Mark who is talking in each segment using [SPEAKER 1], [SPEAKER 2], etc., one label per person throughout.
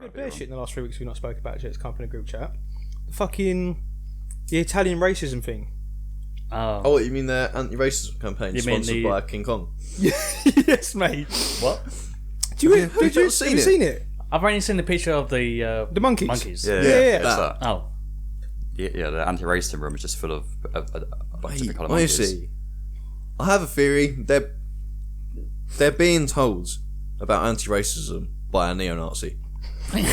[SPEAKER 1] Good bear shit in the last 3 weeks we've not spoken about it. It's come from a group chat. The Italian racism thing.
[SPEAKER 2] Oh, you mean their anti-racism campaign sponsored by King Kong?
[SPEAKER 1] Yes, mate.
[SPEAKER 3] What?
[SPEAKER 1] Have you seen it?
[SPEAKER 3] I've only seen the picture of the
[SPEAKER 1] monkeys.
[SPEAKER 3] Yeah.
[SPEAKER 2] That.
[SPEAKER 3] Oh.
[SPEAKER 4] Yeah, the anti-racism room is just full of a bunch of different colour monkeys.
[SPEAKER 2] Honestly, I have a theory. They're being told about anti-racism by a neo-Nazi.
[SPEAKER 1] The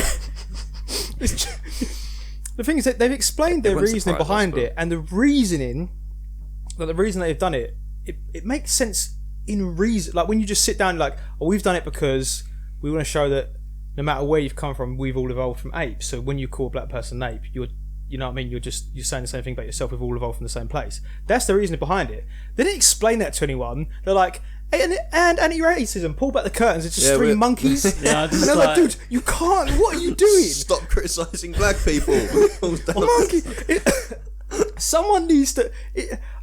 [SPEAKER 1] thing is that they've explained their reasoning behind it, and the reason they've done it makes sense in reason. Like when you just sit down, like, we've done it because we want to show that no matter where you've come from, we've all evolved from apes. So when you call a black person an ape, you know what I mean? You're saying the same thing about yourself. We've all evolved from the same place. That's the reason behind it. They didn't explain that to anyone. They're like, and anti-racism. Pull back the curtains. It's just three monkeys. And they're like, dude, you can't. What are you doing?
[SPEAKER 2] Stop criticising black people.
[SPEAKER 1] Monkey. Someone needs to.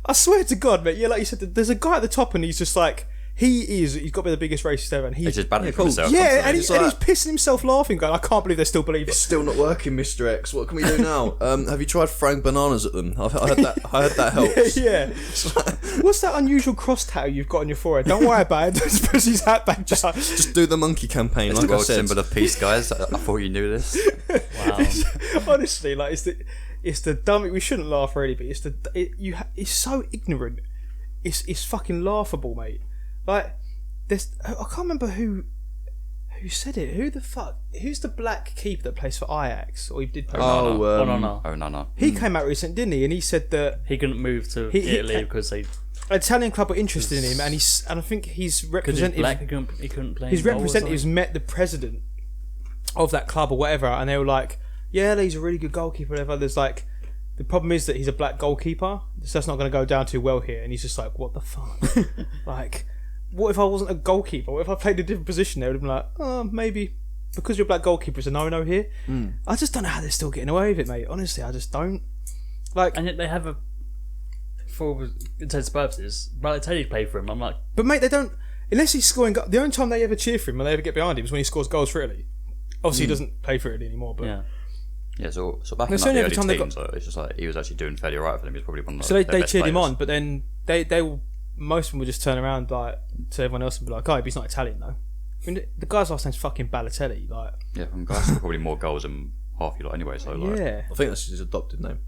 [SPEAKER 1] I swear to God, mate. Yeah, like you said, there's a guy at the top, and he's just like. He's got to be the biggest racist ever, and he's
[SPEAKER 4] just banning himself.
[SPEAKER 1] Yeah, and he's pissing himself laughing, going, I can't believe they still believe it.
[SPEAKER 2] It's still not working, Mr. X. What can we do now? Have you tried throwing bananas at them? I heard that helps.
[SPEAKER 1] Yeah. What's that unusual cross tattoo you've got on your forehead? Don't worry about it. Just push his hat back.
[SPEAKER 2] Just do the monkey campaign,
[SPEAKER 4] it's
[SPEAKER 2] like
[SPEAKER 4] the
[SPEAKER 2] I
[SPEAKER 4] world
[SPEAKER 2] said.
[SPEAKER 4] symbol of peace, guys. I thought you knew this.
[SPEAKER 3] Wow.
[SPEAKER 1] Honestly, like it's the dumb. We shouldn't laugh really, but it's so ignorant. It's fucking laughable, mate. Like. I can't remember who said it. Who the fuck? Who's the black keeper that plays for Ajax? Or he did play.
[SPEAKER 3] No.
[SPEAKER 1] He came out recently, didn't he? And he said that
[SPEAKER 3] he couldn't move to Italy because they.
[SPEAKER 1] An Italian club were interested in him, and I think his representative.
[SPEAKER 3] He couldn't play.
[SPEAKER 1] His representatives met the president of that club or whatever, and they were like, "Yeah, he's a really good goalkeeper." Whatever. There's like, the problem is that he's a black goalkeeper, so that's not going to go down too well here. And he's just like, "What the fuck?" Like. What if I wasn't a goalkeeper? What if I played a different position? They would have been like, oh, maybe because you're a black goalkeeper, it's a no-no here. I just don't know how they're still getting away with it, mate. Honestly, I just don't. Like,
[SPEAKER 3] and yet they have for intents purposes, Balotelli played for him. I'm like,
[SPEAKER 1] but mate, they don't. Unless he's scoring. The only time they ever cheer for him, when they ever get behind him, is when he scores goals for Italy. Obviously, he doesn't play for Italy anymore, but
[SPEAKER 4] yeah. So back in the early teams, it's just like he was actually doing fairly right for them. He was probably one of the
[SPEAKER 1] they cheered him on, but then they will. Most of them would just turn around like to everyone else and be like, "Oh, he's not Italian though." I mean, the guy's last name's fucking Balotelli. Like,
[SPEAKER 4] yeah, from guys scored probably more goals than half you lot anyway. So like,
[SPEAKER 1] yeah,
[SPEAKER 2] I think that's his adopted name.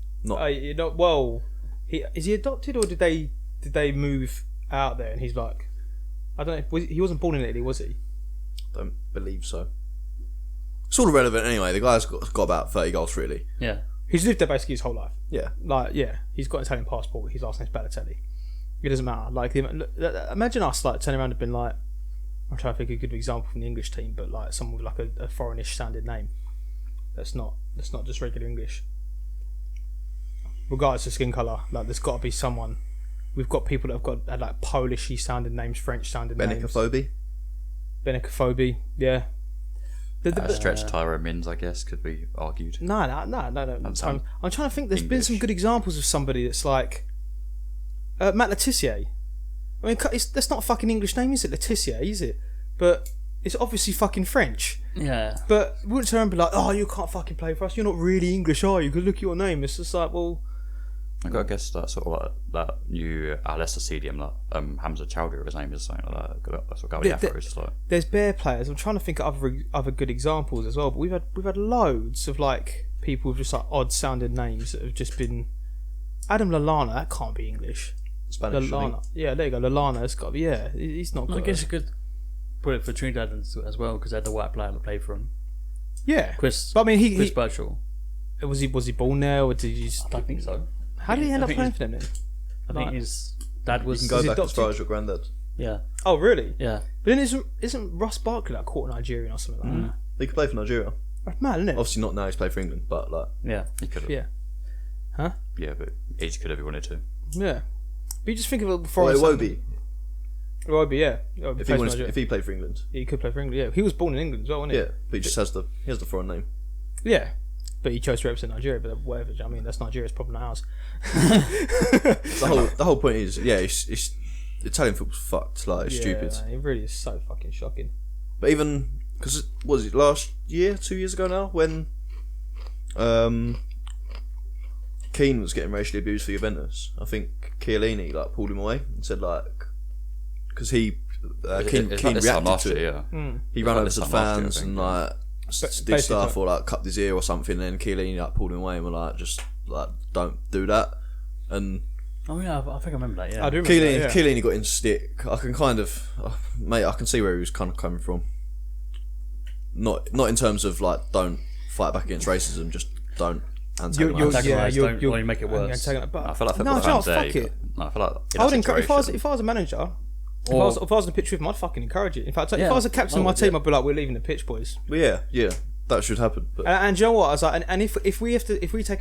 [SPEAKER 1] Is he adopted or did they move out there and he's like, I don't know. He wasn't born in Italy, was he?
[SPEAKER 2] Don't believe so. It's all irrelevant anyway. The guy's got about 30 goals for Italy.
[SPEAKER 3] Yeah,
[SPEAKER 1] he's lived there basically his whole life.
[SPEAKER 2] Yeah,
[SPEAKER 1] he's got an Italian passport. His last name's Balotelli. It doesn't matter. Like, imagine us like turning around and being like, I'm trying to think of a good example from the English team, but like someone with like a foreignish sounding name. That's not just regular English. Regardless of skin colour, like there's got to be someone. We've got people that have got like Polishy sounding names, French sounding names. Benicophobia, yeah.
[SPEAKER 4] Stretch Tyro Mins, I guess, could be argued.
[SPEAKER 1] No. I'm trying to think. There's been some good examples of somebody that's like. Matt Letizia. I mean, that's not a fucking English name, is it? Letizia, is it? But it's obviously fucking French.
[SPEAKER 3] Yeah.
[SPEAKER 1] But we wouldn't turn around and be like, oh, you can't fucking play for us. You're not really English, are you? Because look at your name. It's just like, well...
[SPEAKER 4] I guess that sort of like that new Leicester stadium, that Hamza Chowdhury, his name is something like that. That's what Gaudi Afro is just like.
[SPEAKER 1] There's bear players. I'm trying to think of other good examples as well. But we've had loads of like people with just like odd sounding names that have just been... Adam Lallana, that can't be English.
[SPEAKER 2] Spanish,
[SPEAKER 1] Lallana. Yeah, there you go. Lallana, it's got to be, yeah. He's not good.
[SPEAKER 3] I guess you could put it for Trinidad as well, because they had the white player that played for him.
[SPEAKER 1] Yeah.
[SPEAKER 3] Chris Birchall.
[SPEAKER 1] Was he born there, or did you...
[SPEAKER 3] I don't think so.
[SPEAKER 1] How did he end up playing for them then?
[SPEAKER 3] I think his dad was...
[SPEAKER 2] You can go back as far as your granddad.
[SPEAKER 3] Yeah.
[SPEAKER 1] Oh, really?
[SPEAKER 3] Yeah.
[SPEAKER 1] But then isn't Ross Barkley like quarter Nigerian or something like that?
[SPEAKER 2] He could play for Nigeria.
[SPEAKER 1] That's mad, isn't it?
[SPEAKER 2] Obviously not now, he's played for England, but like...
[SPEAKER 3] Yeah.
[SPEAKER 4] He could have.
[SPEAKER 1] Yeah. Huh?
[SPEAKER 4] Yeah, but he could have if he wanted to.
[SPEAKER 1] Yeah. But you just think of it before...
[SPEAKER 2] Iwobi.
[SPEAKER 1] Iwobi, yeah.
[SPEAKER 2] If he played for England.
[SPEAKER 1] He could play for England, yeah. He was born in England as well, wasn't he?
[SPEAKER 2] Yeah, but he just has the foreign name.
[SPEAKER 1] Yeah. But he chose to represent Nigeria, but whatever. I mean, that's Nigeria's problem, not ours.
[SPEAKER 2] The whole point is, yeah, it's Italian football's fucked. Like, it's stupid.
[SPEAKER 1] Man, it really is so fucking shocking.
[SPEAKER 2] But even because was it last year, 2 years ago now, when Keane was getting racially abused for Juventus. I think Chiellini like pulled him away and said like, because Keane reacted to it. He ran over to the fans and like did stuff or like cupped his ear or something, and then Chiellini like pulled him away and were like, just like don't do that. And
[SPEAKER 3] oh yeah, I think I remember that. Yeah,
[SPEAKER 1] I do remember that,
[SPEAKER 2] Chiellini got in stick. I can kind of, mate, I can see where he was kind of coming from. Not in terms of like don't fight back against racism, just don't antagonise.
[SPEAKER 3] Don't only make it worse.
[SPEAKER 4] I feel like
[SPEAKER 1] fuck it.
[SPEAKER 4] I feel like
[SPEAKER 1] I would encourage, if I was a manager, if I was on the pitch with him, I'd fucking encourage it. In fact, if I was a captain of my team, I'd be like, we're leaving the pitch, boys.
[SPEAKER 2] Well, yeah, that should happen. But.
[SPEAKER 1] And you know what? I was like, and if we take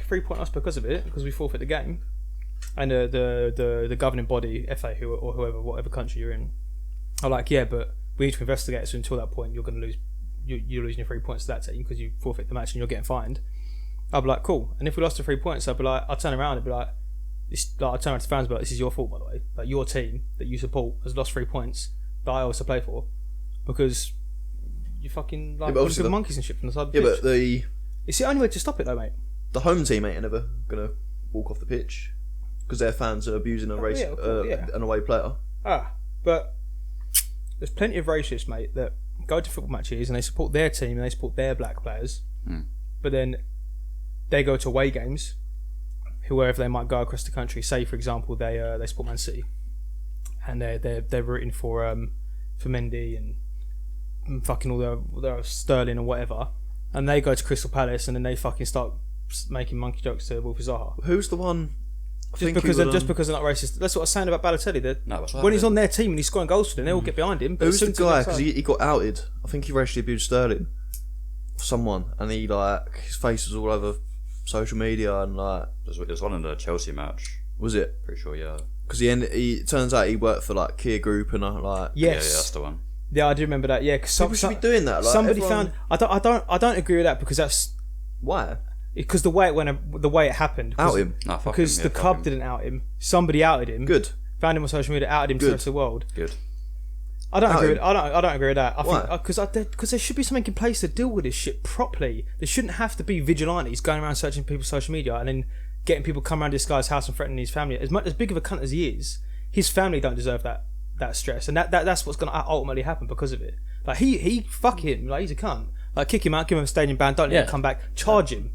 [SPEAKER 1] a 3-point loss because of it, because we forfeit the game, and the governing body, FA or whoever, whatever country you're in, are like, yeah, but we need to investigate it. So until that point, you're going to lose. You're losing your 3 points to that team because you forfeit the match and you're getting fined. I'd be like, cool. And if we lost the 3 points, I'd be like, I'd turn around and be like, I'd turn around to fans and be like, this is your fault, by the way. Like, your team that you support has lost 3 points that I also play for because you fucking like the monkeys and shit from the side of the pitch.
[SPEAKER 2] But
[SPEAKER 1] it's the only way to stop it, though, mate.
[SPEAKER 2] The home team ain't never gonna walk off the pitch because their fans are abusing an away player.
[SPEAKER 1] But there's plenty of racists, mate, that go to football matches and they support their team and they support their black players, but then they go to away games, whoever they might go across the country. Say, for example, they support Man City, and they're rooting for Mendy and fucking all their Sterling or whatever, and they go to Crystal Palace and then they fucking start making monkey jokes to Wilfried Zaha.
[SPEAKER 2] Who's the one?
[SPEAKER 1] Just because they're not racist. That's what I was saying about Balotelli. When he's on their team and he's scoring goals for them, they all get behind him. But
[SPEAKER 2] who's the guy? Because he got outed. I think he racially abused Sterling. Someone, and he like his face was all over social media and like.
[SPEAKER 4] There's one in the Chelsea match.
[SPEAKER 2] Was it?
[SPEAKER 4] Pretty sure, yeah.
[SPEAKER 2] Because it turns out he worked for like Kia Group and like.
[SPEAKER 1] Yes.
[SPEAKER 4] Yeah, that's the one.
[SPEAKER 1] Yeah, I do remember that. Yeah, because
[SPEAKER 2] people should be doing that. Like,
[SPEAKER 1] somebody found. I don't agree with that because that's
[SPEAKER 2] why.
[SPEAKER 1] Because the way it happened.
[SPEAKER 2] Out him.
[SPEAKER 1] Because the club didn't out him. Somebody outed him.
[SPEAKER 2] Good.
[SPEAKER 1] Found him on social media, outed him to the rest of the world.
[SPEAKER 4] Good.
[SPEAKER 1] I don't agree with that. I think because there should be something in place to deal with this shit properly. There shouldn't have to be vigilantes going around searching people's social media and then getting people come around this guy's house and threatening his family. As big of a cunt as he is, his family don't deserve that stress, and that's what's going to ultimately happen because of it. Like he fuck him, like he's a cunt. Like kick him out, give him a stadium ban, don't let him come back, charge him.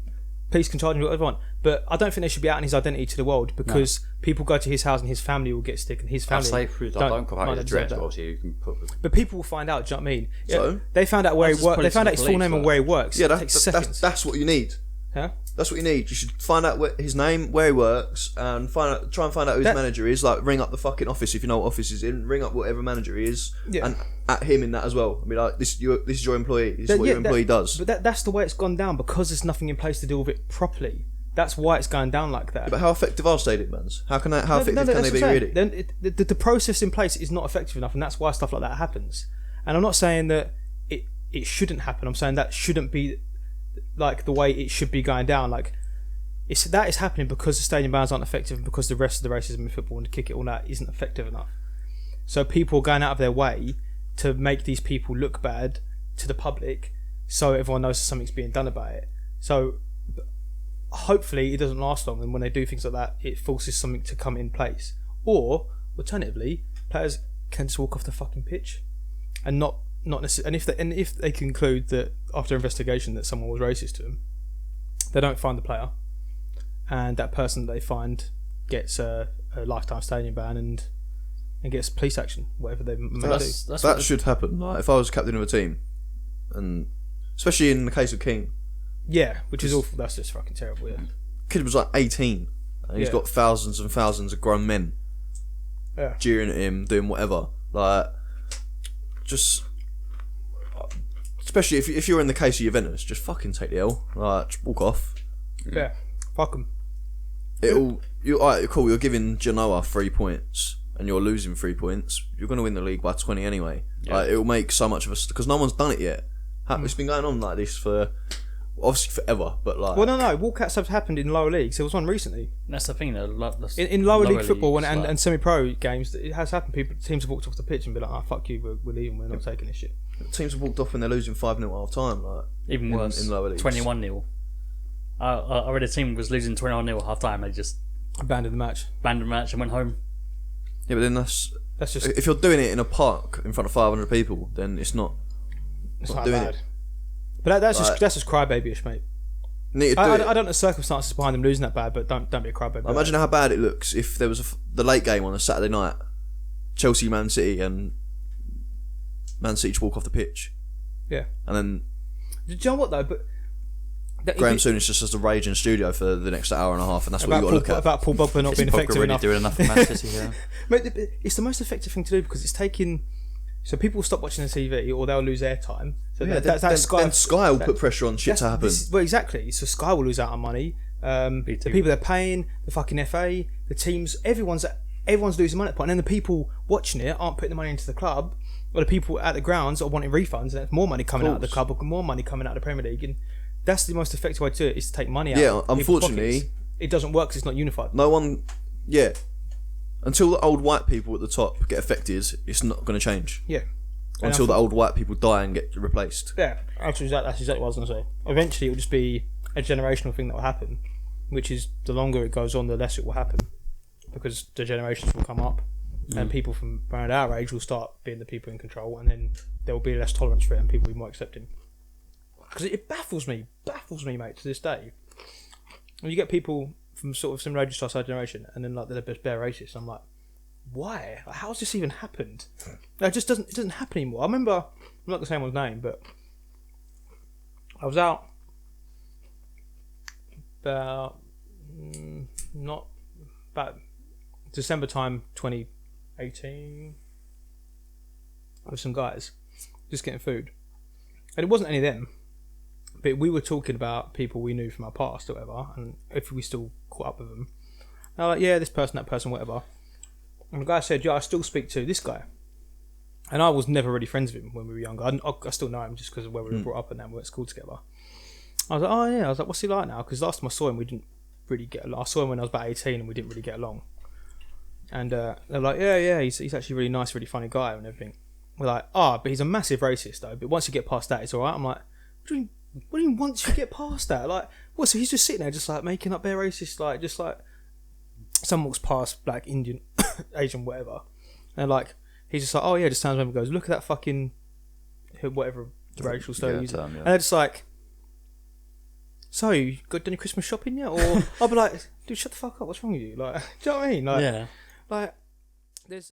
[SPEAKER 1] Police can charge him whatever they want, but I don't think they should be outing his identity to the world because people go to his house and his family will get stick and his family.
[SPEAKER 4] I don't come out his address, but obviously you can put.
[SPEAKER 1] But people will find out. Do you know what I mean?
[SPEAKER 2] So
[SPEAKER 1] they found out where he works. They found out his full name and where he works.
[SPEAKER 2] Yeah,
[SPEAKER 1] it takes seconds.
[SPEAKER 2] That's what you need.
[SPEAKER 1] Huh?
[SPEAKER 2] That's what you need. You should find out his name, where he works, and try and find out who his manager is. Like, ring up the fucking office if you know what office he's in. Ring up whatever manager he is, and at him in that as well. I mean, like, this is your employee. This is what your employee does.
[SPEAKER 1] But that's the way it's gone down because there's nothing in place to deal with it properly. That's why it's going down like that.
[SPEAKER 2] Yeah, but how effective are stadium bans? How effective can they be really?
[SPEAKER 1] Then the process in place is not effective enough, and that's why stuff like that happens. And I'm not saying that it shouldn't happen. I'm saying that shouldn't be like the way it should be going down. Like that is happening because the stadium bans aren't effective, and because the rest of the racism in football and to kick it all that isn't effective enough. So people are going out of their way to make these people look bad to the public, so everyone knows something's being done about it. So hopefully it doesn't last long, and when they do things like that, it forces something to come in place. Or alternatively, players can just walk off the fucking pitch, and not necessarily. And if they conclude that after investigation that someone was racist to them, they don't find the player, and that person that they find gets a lifetime stadium ban and gets police action, whatever they may do.
[SPEAKER 2] That should happen. Like, if I was captain of a team, and especially in the case of King.
[SPEAKER 1] Yeah, which is awful. That's just fucking terrible. Yeah,
[SPEAKER 2] kid was like 18, and he's got thousands and thousands of grown men jeering at him, doing whatever. Like, just especially if you're in the case of Juventus, just fucking take the L. Like, just walk off.
[SPEAKER 1] Yeah, fuck them.
[SPEAKER 2] Alright, cool. You're giving Genoa 3 points, and you're losing 3 points. You're going to win the league by 20 anyway. Yeah. Like, it'll make so much of us because no one's done it yet. It's been going on like this for obviously forever, but like.
[SPEAKER 1] Well, no, walkouts have happened in lower leagues. There was one recently.
[SPEAKER 3] That's the thing, though.
[SPEAKER 1] In lower league football and semi-pro games, it has happened. Teams have walked off the pitch and be like, "Oh, fuck you, we're leaving. We're not taking this shit."
[SPEAKER 2] Teams have walked off when they're losing 5-0 at half time. Like
[SPEAKER 3] even worse
[SPEAKER 2] in lower leagues.
[SPEAKER 3] 21-0. I read a team was losing 21-0 at half time. They just
[SPEAKER 1] abandoned the match
[SPEAKER 3] and went home.
[SPEAKER 2] Yeah, but then that's just if you're doing it in a park in front of 500 people, then it's not
[SPEAKER 1] not
[SPEAKER 2] doing
[SPEAKER 1] bad.
[SPEAKER 2] it.
[SPEAKER 1] But that's just crybaby-ish, mate. I don't know the circumstances behind them losing that bad, but don't be a crybaby.
[SPEAKER 2] Imagine how bad it looks if there was the late game on a Saturday night, Chelsea, Man City, and Man City walk off the pitch.
[SPEAKER 1] Yeah,
[SPEAKER 2] and then
[SPEAKER 1] do you know what though? But
[SPEAKER 2] Graham Souness just has to rage in studio for the next hour and a half, and that's what you got to look at.
[SPEAKER 1] About Paul Pogba not being effective
[SPEAKER 4] really
[SPEAKER 1] enough.
[SPEAKER 4] Doing enough for Man City, yeah.
[SPEAKER 1] Mate, it's the most effective thing to do because it's taking. So people will stop watching the TV or they'll lose airtime. So
[SPEAKER 2] yeah,
[SPEAKER 1] then
[SPEAKER 2] Sky will put pressure on shit to happen.
[SPEAKER 1] Well, exactly. So Sky will lose out on money. The people they're paying, the fucking FA, the teams, everyone's losing money at that point. And then the people watching it aren't putting the money into the club. Or the people at the grounds are wanting refunds, and there's more money coming out of the club, or more money coming out of the Premier League. And that's the most effective way to do it, is to take money out.
[SPEAKER 2] Yeah, unfortunately,
[SPEAKER 1] it doesn't work because it's not unified.
[SPEAKER 2] No one, yeah. Until the old white people at the top get affected, it's not going to change.
[SPEAKER 1] Yeah.
[SPEAKER 2] Until the old white people die and get replaced.
[SPEAKER 1] Yeah, that's exactly what I was going to say. Eventually, it will just be a generational thing that will happen, which is the longer it goes on, the less it will happen, because the generations will come up, and people from around our age will start being the people in control, and then there will be less tolerance for it, and people will be more accepting. Because it baffles me, mate, to this day. When you get people from sort of similar age to our generation, and then like they're bare racist, I'm like, why? Like, how's this even happened? It just doesn't happen anymore. I remember, I'm not going to say anyone's name, but I was out about December time 2018 with some guys just getting food, and it wasn't any of them, but we were talking about people we knew from our past or whatever, and if we still caught up with them. And I was like, yeah, this person, that person, whatever. And the guy said, yeah, I still speak to this guy. And I was never really friends with him when we were younger. I still know him just because of where we were brought up and then we went to school together. I was like, oh yeah. I was like, what's he like now? Because last time I saw him, we didn't really get along. I saw him when I was about 18 and we didn't really get along. And they're like, yeah, he's actually a really nice, really funny guy and everything. We're like, but he's a massive racist though. But once you get past that, it's alright. I'm like, what do you mean once you get past that? Like, what? So he's just sitting there just like making up their racist, like, just like someone walks past, black, Indian, Asian, whatever. And like, he's just like, oh yeah, just turns around and goes, look at that fucking, whatever racial slur he's using. And they're just like, so, you got done your Christmas shopping yet? Or I'll be like, dude, shut the fuck up, what's wrong with you? Like, do you know what I mean? Like,
[SPEAKER 3] yeah.
[SPEAKER 1] Like,